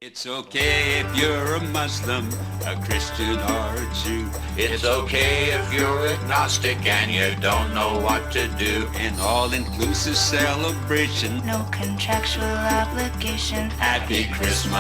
It's okay if you're a Muslim, a Christian, or a Jew. It's okay if you're agnostic and you don't know what to do. An all-inclusive celebration. No contractual obligation. Happy Christmas,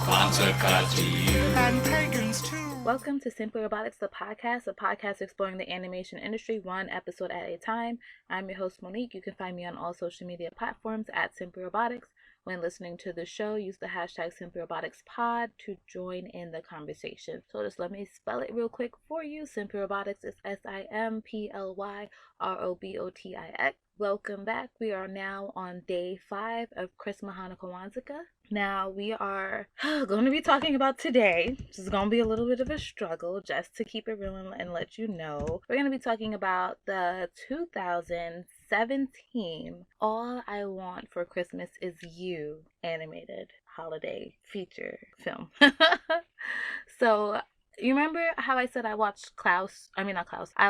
Kwanzaa to you. And pagans too. Welcome to Simply Robotics, the podcast exploring the animation industry one episode at a time. I'm your host, Monique. You can find me on all social media platforms at Simply Robotics. When listening to the show, use the hashtag SimplyRoboticsPod to join in the conversation. So just let me spell it real quick for you. Simply Robotics is SimplyRobotix. Welcome back. We are now on day 5 of Christmas Hanukkah Kwanzaa. Now we are going to be talking about today. This is going to be a little bit of a struggle, just to keep it real and let you know. We're going to be talking about the 2017 All I Want for Christmas Is You animated holiday feature film. So you remember how I said I watched I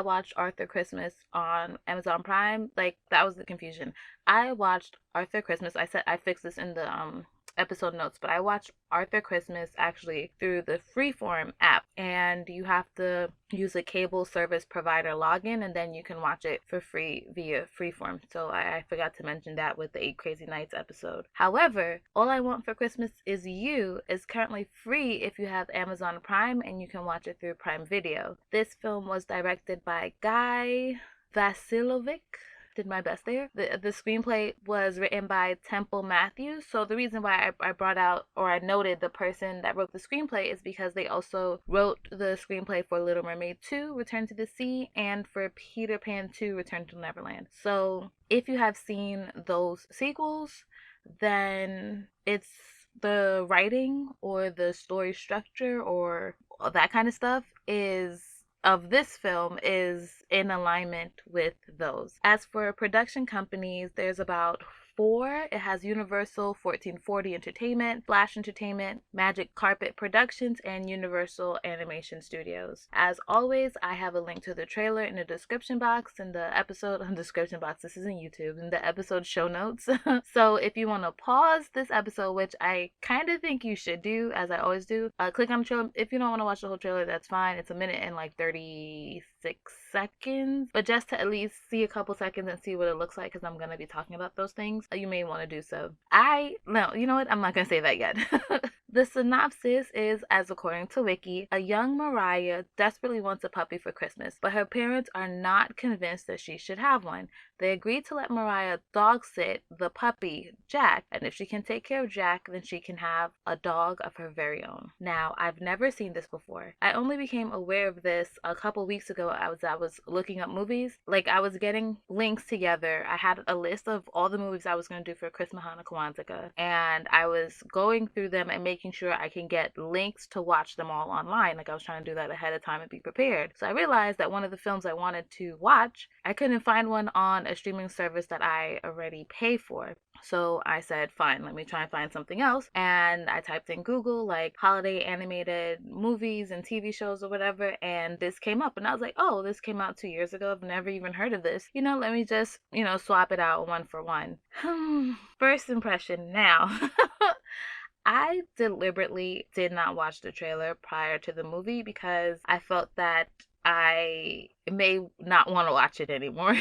watched Arthur Christmas on Amazon Prime? Like, that was the confusion. I watched Arthur Christmas. I said I fixed this in the episode notes, but I watched Arthur Christmas actually through the Freeform app, and you have to use a cable service provider login, and then you can watch it for free via Freeform. So I forgot to mention that with the 8 Crazy Nights episode. However, All I Want for Christmas Is You is currently free if you have Amazon Prime, and you can watch it through Prime Video. This film was directed by Guy Vasilovic. Did my best there. The screenplay was written by Temple Matthews. So the reason why I brought out, or I noted the person that wrote the screenplay, is because they also wrote the screenplay for Little Mermaid 2, Return to the Sea, and for Peter Pan 2, Return to Neverland. So if you have seen those sequels, then it's the writing or the story structure or that kind of stuff of this film is in alignment with those. As for production companies, there's about 4. It has Universal, 1440 Entertainment, Flash Entertainment, Magic Carpet Productions, and Universal Animation Studios. As always, I have a link to the trailer in the description box, in the episode description box. This isn't YouTube, in the episode show notes. So if you want to pause this episode, which I kind of think you should do, as I always do, click on the trailer. If you don't want to watch the whole trailer, that's fine. It's a minute and like 36 seconds, but just to at least see a couple seconds and see what it looks like, because I'm going to be talking about those things, you may want to do so. No, you know what? I'm not going to say that yet. The synopsis is, as according to Wiki, a young Mariah desperately wants a puppy for Christmas, but her parents are not convinced that she should have one. They agree to let Mariah dog sit the puppy, Jack, and if she can take care of Jack, then she can have a dog of her very own. Now, I've never seen this before. I only became aware of this a couple weeks ago. I was looking up movies. Like, I was getting links together. I had a list of all the movies I was going to do for Christmas Hanukkah Kwanzaa, and I was going through them and making sure I can get links to watch them all online. Like, I was trying to do that ahead of time and be prepared. So I realized that one of the films I wanted to watch, I couldn't find one on a streaming service that I already pay for. So I said, fine, let me try and find something else. And I typed in Google, like, holiday animated movies and TV shows or whatever, and this came up. And I was like, oh, this came out 2 years ago. I've never even heard of this. Let me just, swap it out one for one. First impression now. I deliberately did not watch the trailer prior to the movie because I felt that I may not want to watch it anymore.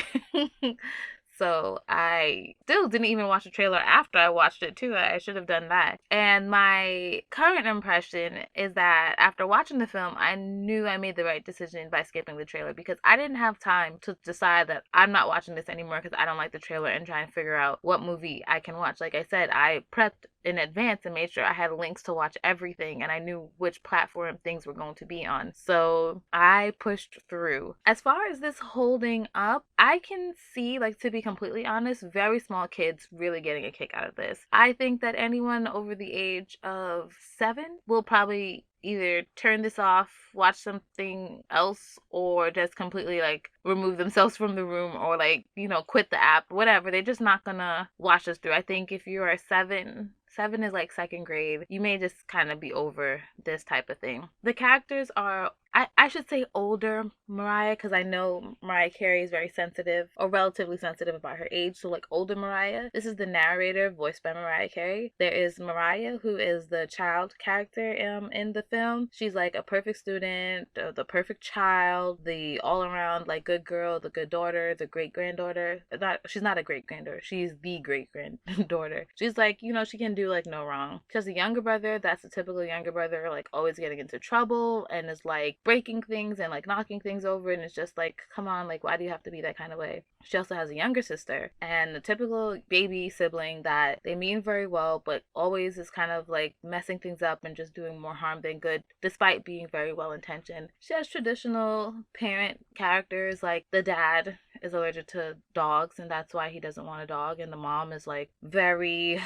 So I still didn't even watch the trailer after I watched it too. I should have done that. And my current impression is that after watching the film, I knew I made the right decision by skipping the trailer, because I didn't have time to decide that I'm not watching this anymore because I don't like the trailer and try and figure out what movie I can watch. Like I said, I prepped in advance and made sure I had links to watch everything, and I knew which platform things were going to be on. So I pushed through. As far as this holding up, I can see, like, to be completely honest, very small kids really getting a kick out of this. I think that anyone over the age of 7 will probably either turn this off, watch something else, or just completely, like, remove themselves from the room, or, like, quit the app, whatever. They're just not gonna watch this through. I think if you are 7 is like second grade, you may just kind of be over this type of thing. The characters are I should say older Mariah, because I know Mariah Carey is very sensitive, or relatively sensitive about her age. So like older Mariah. This is the narrator voiced by Mariah Carey. There is Mariah, who is the child character in the film. She's like a perfect student, the perfect child, the all around like good girl, the good daughter, the great granddaughter. She's not a great granddaughter. She's the great granddaughter. She's like, you know, she can do like no wrong. She has a younger brother. That's a typical younger brother, like always getting into trouble and is like breaking things and like knocking things over, and it's just like, come on, like why do you have to be that kind of way? She also has a younger sister and the typical baby sibling that they mean very well but always is kind of like messing things up and just doing more harm than good despite being very well intentioned. She has traditional parent characters, like the dad is allergic to dogs and that's why he doesn't want a dog, and the mom is like very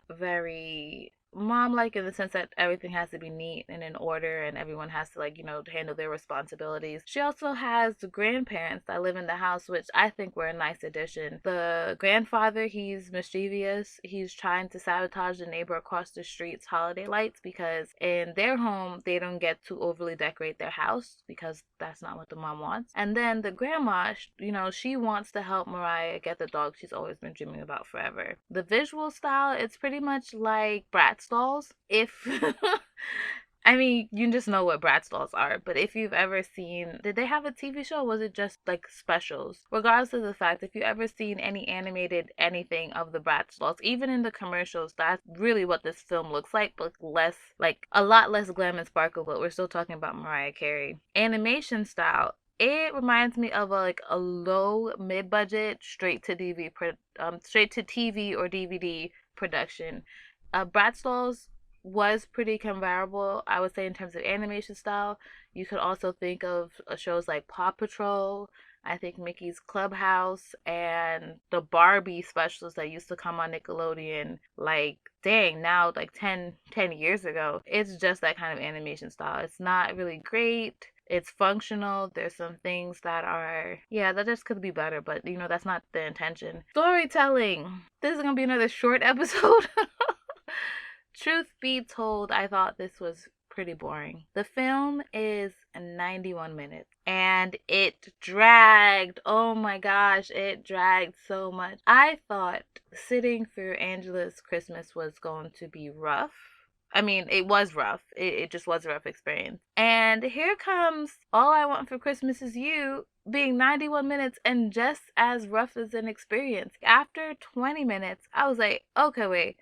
very mom like in the sense that everything has to be neat and in order and everyone has to like, you know, handle their responsibilities. She also has the grandparents that live in the house, which I think were a nice addition. The grandfather, he's mischievous. He's trying to sabotage the neighbor across the street's holiday lights because in their home they don't get to overly decorate their house because that's not what the mom wants. And then the grandma, you know, she wants to help Mariah get the dog she's always been dreaming about forever. The visual style, it's pretty much like Bratz dolls. If I mean, you just know what Bratz dolls are, but if you've ever seen, did they have a TV show? Was it just like specials? Regardless of the fact, if you've ever seen any animated anything of the Bratz dolls, even in the commercials, that's really what this film looks like, but less, like a lot less glam and sparkle, but we're still talking about Mariah Carey. Animation style, it reminds me of a low mid-budget straight to TV or DVD production. Bratz dolls was pretty comparable, I would say, in terms of animation style. You could also think of shows like Paw Patrol, I think Mickey's Clubhouse, and the Barbie specials that used to come on Nickelodeon, like, dang, now, like 10 years ago. It's just that kind of animation style. It's not really great. It's functional. There's some things that are, yeah, that just could be better, but, you know, that's not the intention. Storytelling. This is going to be another short episode. Truth be told, I thought this was pretty boring. The film is 91 minutes and it dragged. Oh my gosh, it dragged so much. I thought sitting through Angela's Christmas was going to be rough. I mean, it was rough. It just was a rough experience. And here comes All I Want for Christmas Is You being 91 minutes and just as rough as an experience. After 20 minutes, I was like, okay, wait,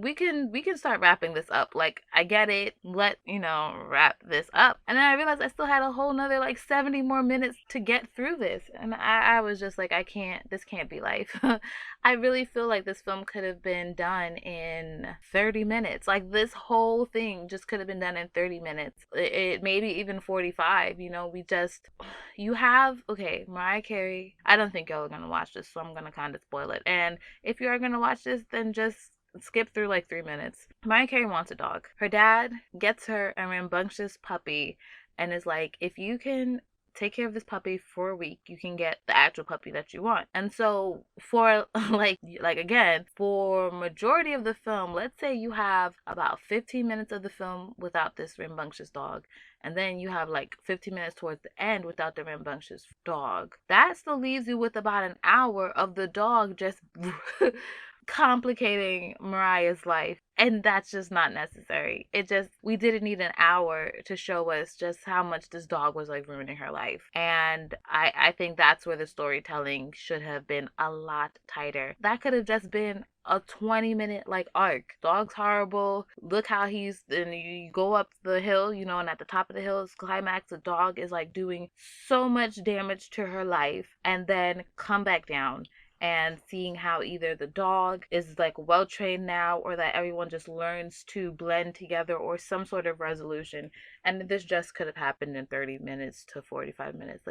we can start wrapping this up. Like, I get it. Wrap this up. And then I realized I still had a whole nother like 70 more minutes to get through this. And I was just like, this can't be life. I really feel like this film could have been done in 30 minutes. Like, this whole thing just could have been done in 30 minutes. It maybe even 45. You have, okay, Mariah Carey. I don't think y'all are gonna watch this, so I'm gonna kind of spoil it. And if you are gonna watch this, then just skip through like 3 minutes. Mariah Carey wants a dog. Her dad gets her a rambunctious puppy and is like, if you can take care of this puppy for a week, you can get the actual puppy that you want. And so for again, for majority of the film, let's say you have about 15 minutes of the film without this rambunctious dog, and then you have like 15 minutes towards the end without the rambunctious dog. That still leaves you with about an hour of the dog just complicating Mariah's life, and that's just not necessary. We didn't need an hour to show us just how much this dog was like ruining her life. And I think that's where the storytelling should have been a lot tighter. That could have just been a 20-minute like arc. Dog's horrible. Look how and you go up the hill, and at the top of the hill's climax, the dog is like doing so much damage to her life, and then come back down. And seeing how either the dog is like well trained now, or that everyone just learns to blend together, or some sort of resolution. And this just could have happened in 30 minutes to 45 minutes.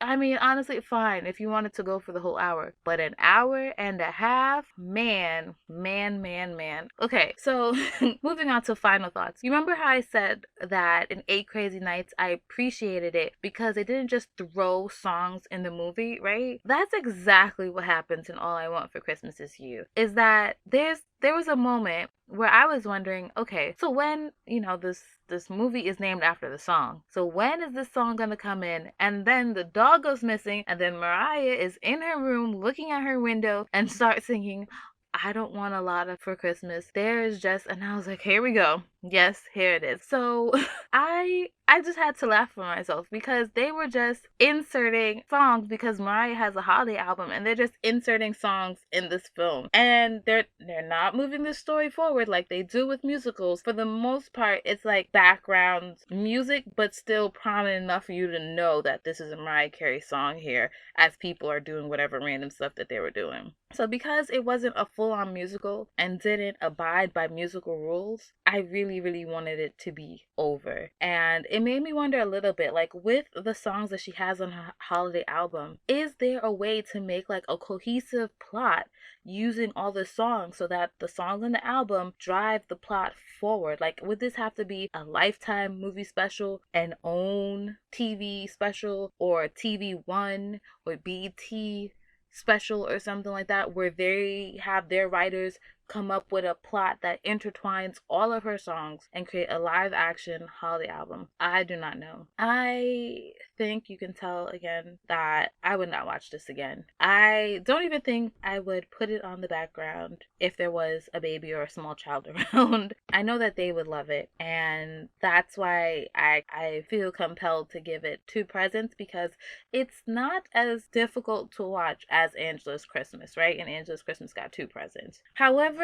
Honestly, fine if you wanted to go for the whole hour, but an hour and a half, man. Okay, so moving on to final thoughts. You remember how I said that in 8 Crazy Nights, I appreciated it because they didn't just throw songs in the movie, right? That's exactly what happens in All I Want for Christmas Is You is that there was a moment where I was wondering, okay, so when, this movie is named after the song. So when is this song gonna come in? And then the dog goes missing, and then Mariah is in her room looking at her window and starts singing, I don't want a lot of for Christmas. There is just, and I was like, here we go. Yes, here it is. So I just had to laugh for myself because they were just inserting songs because Mariah has a holiday album and they're just inserting songs in this film. And they're not moving the story forward like they do with musicals. For the most part, it's like background music, but still prominent enough for you to know that this is a Mariah Carey song here as people are doing whatever random stuff that they were doing. So because it wasn't a full-on musical and didn't abide by musical rules, I really wanted it to be over. And it made me wonder a little bit, like with the songs that she has on her holiday album, is there a way to make like a cohesive plot using all the songs so that the songs on the album drive the plot forward? Like, would this have to be a Lifetime movie special, an OWN TV special, or a TV One or BET special or something like that, where they have their writers come up with a plot that intertwines all of her songs and create a live action holiday album? I do not know. I think you can tell again that I would not watch this again. I don't even think I would put it on the background if there was a baby or a small child around. I know that they would love it, and that's why I feel compelled to give it 2 presents, because it's not as difficult to watch as Angela's Christmas, right? And Angela's Christmas got 2 presents. However,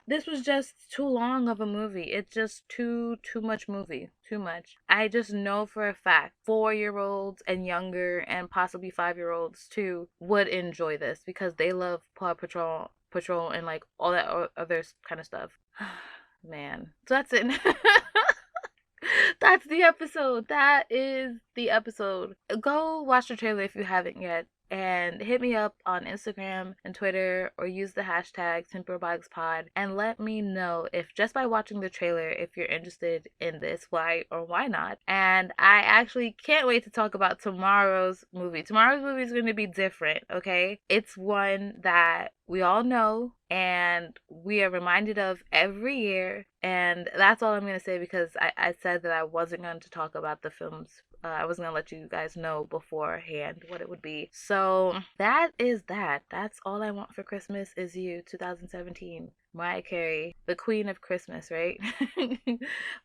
this was just too long of a movie. It's just too much movie. Too much. I just know for a fact 4-year-olds and younger and possibly 5-year-olds too would enjoy this because they love Paw Patrol and like all that other kind of stuff. Man. So that's it. That's the episode. That is the episode. Go watch the trailer if you haven't yet. And hit me up on Instagram and Twitter, or use the hashtag SimperBoxPod, and let me know if just by watching the trailer, if you're interested in this, why or why not. And I actually can't wait to talk about tomorrow's movie. Tomorrow's movie is going to be different, okay? It's one that we all know and we are reminded of every year. And that's all I'm going to say, because I said that I wasn't going to talk about the films. I was going to let you guys know beforehand what it would be. So that is that. That's All I Want for Christmas Is You 2017. Mariah Carey, the queen of Christmas, right?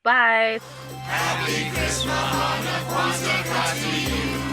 Bye. Happy Christmas, Kwanzaa to you.